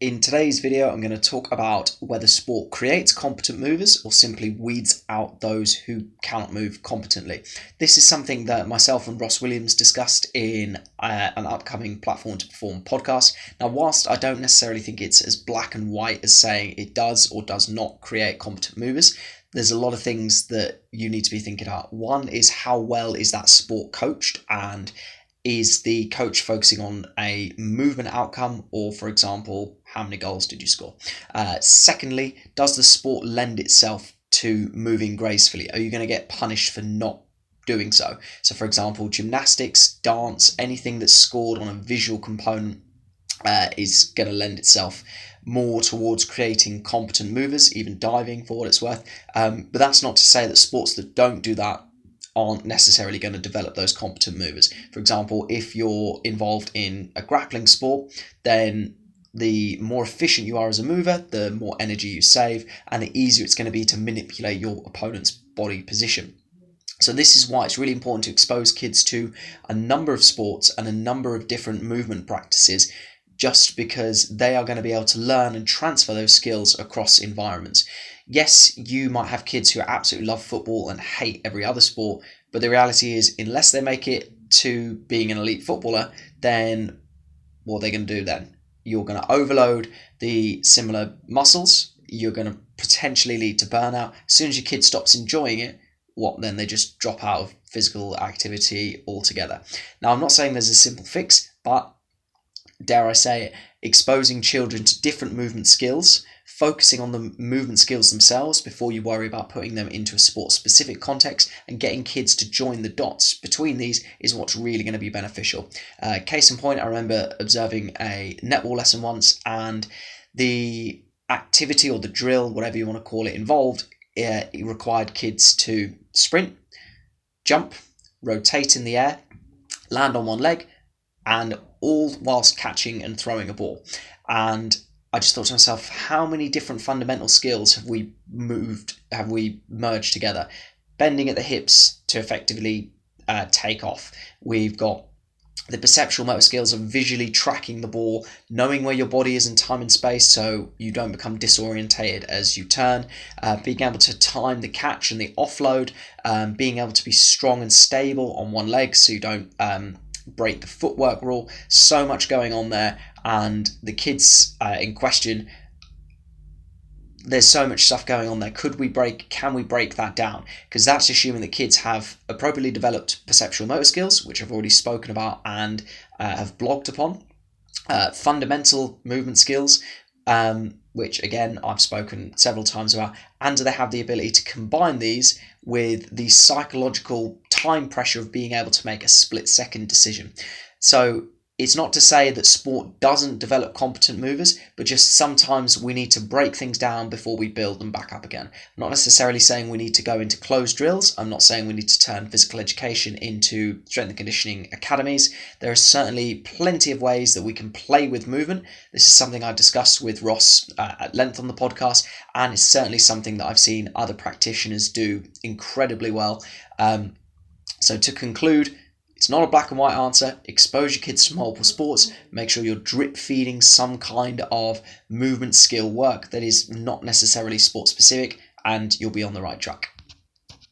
In today's video, I'm going to talk about whether sport creates competent movers or simply weeds out those who cannot move competently. This is something that myself and Ross Williams discussed in an upcoming Platform to Perform podcast. Now, whilst I don't necessarily think it's as black and white as saying it does or does not create competent movers, there's a lot of things that you need to be thinking about. One is how well is that sport coached, and is the coach focusing on a movement outcome, or, for example, how many goals did you score? Secondly, does the sport lend itself to moving gracefully? Are you going to get punished for not doing so? So, for example, gymnastics, dance, anything that's scored on a visual component is going to lend itself more towards creating competent movers, even diving for what it's worth. But that's not to say that sports that don't do that aren't necessarily going to develop those competent movers. For example, if you're involved in a grappling sport, then the more efficient you are as a mover, the more energy you save, and the easier it's going to be to manipulate your opponent's body position. So this is why it's really important to expose kids to a number of sports and a number of different movement practices, just because they are going to be able to learn and transfer those skills across environments. Yes, you might have kids who absolutely love football and hate every other sport, but the reality is, unless they make it to being an elite footballer, then what are they going to do then? You're going to overload the similar muscles, you're going to potentially lead to burnout. As soon as your kid stops enjoying it, what then? They just drop out of physical activity altogether. Now, I'm not saying there's a simple fix, but dare I say it, exposing children to different movement skills, focusing on the movement skills themselves before you worry about putting them into a sport-specific context, and getting kids to join the dots between these is what's really going to be beneficial. Case in point, I remember observing a netball lesson once, and the activity or the drill, whatever you want to call it, involved, it required kids to sprint, jump, rotate in the air, land on one leg, and all whilst catching and throwing a ball. And I just thought to myself, how many different fundamental skills have we merged together? Bending at the hips to effectively take off. We've got the perceptual motor skills of visually tracking the ball, knowing where your body is in time and space so you don't become disorientated as you turn, being able to time the catch and the offload, being able to be strong and stable on one leg so you don't break the footwork rule. So much going on there, and the kids in question, there's so much stuff going on there. Can we break that down? Because that's assuming that kids have appropriately developed perceptual motor skills, which I've already spoken about and have blogged upon, fundamental movement skills, which again I've spoken several times about, and do they have the ability to combine these with the psychological time pressure of being able to make a split-second decision. So it's not to say that sport doesn't develop competent movers, but just sometimes we need to break things down before we build them back up again. I'm not necessarily saying we need to go into closed drills. I'm not saying we need to turn physical education into strength and conditioning academies. There are certainly plenty of ways that we can play with movement. This is something I discussed with Ross at length on the podcast, and it's certainly something that I've seen other practitioners do incredibly well. So to conclude, it's not a black and white answer. Expose your kids to multiple sports. Make sure you're drip feeding some kind of movement skill work that is not necessarily sport specific, and you'll be on the right track.